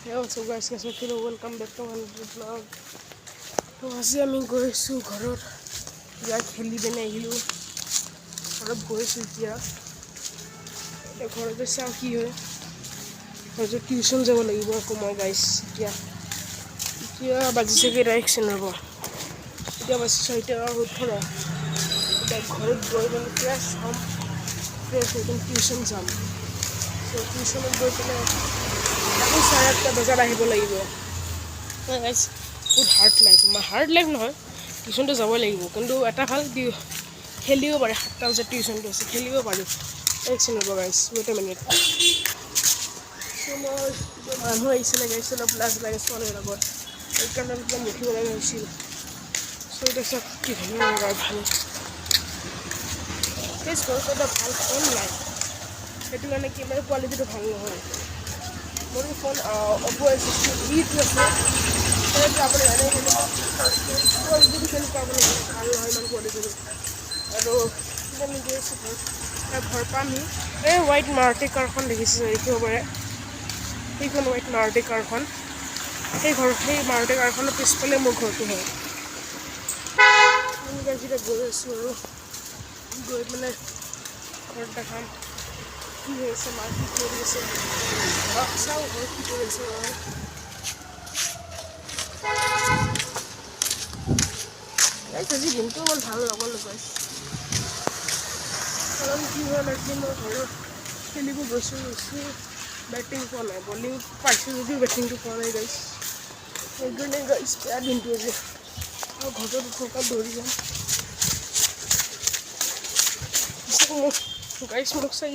Hey, what's up guys? Welcome back to my vlog. তো আজি আমি গৈছোঁ ঘৰত ইয়াত খেলি পিনে আহিলোঁ ঘৰত গৈছোঁ এতিয়া ঘৰতে চাওঁ কি হয় ঘৰতে টিউশ্যন যাব লাগিব আকৌ মই গাইছ এতিয়া বাজিছেগৈ ডাইৰেকশ্যন হ'ব এতিয়া বাজিছে 6টা 18 এতিয়া ঘৰত গৈ পিনে ফ্ৰেছ হ'ম ফ্ৰেছ হৈ পিনে টিউশ্যন যাম ত' টিউশ্যনত গৈ পিনে আকৌ 8:30 বজাত আহিব লাগিব গাইছ বহুত হাৰ্ড লাইফ নহয় টিউশ্যনটো যাবই লাগিব কিন্তু এটা ভাল খেলিব পাৰে 7টা বজাত টিউশ্যনটো আছে খেলিব পাৰি একচোন হ'ব গাইছ ৱেইট এ মিনিট চ' মই মানুহ আহিছিলে গাইছ অলপ লাজ লাগে ছোৱালীৰ লগত সেইকাৰণে অলপ মুঠিব লগা হৈছিল চ' এতিয়া চব কি ধুনীয়া লগাই ভাল সেই ঘৰত এটা ভাল ফোন নাই সেইটো কাৰণে কেমেৰা কোৱালিটিটো ভাল নহয় মোৰ ফোন অপো E2 আছে সেইটো আপুনি জানে কোৱালিটিটো কেনেকুৱা আপুনি ভাল নহয় ইমান কোৱালিটিটো আৰু আমি গৈছোঁ ঘৰ পামহি এই হোৱাইট মাৰুতি কাৰখন দেখিছোঁ দেখিব পাৰে সেইখন হোৱাইট মাৰুতি কাৰখন সেই মাৰুতি কাৰখনৰ পিছফালে মোৰ ঘৰটো হয় আমি যেতিয়া গৈ আছোঁ আৰু গৈ মানে ঘৰত দেখাম কি হৈ আছে মা কি কৰি আছে চাওঁ ঘৰত কি কৰি আছে আজি দিনটো ইমান ভাল নগ'ল গাইছ কাৰণ কি হ'ল আজি মই ঘৰত খেলিব গৈছোঁ বেটিং পোৱা নাই বলিং পাইছোঁ যদিও বেটিংটো পোৱা নাই গাইছ সেইকাৰণে গাইছ বেয়া দিনটো আজি আৰু ঘৰত থকা দৌৰি যাম গাইছ মোক চাই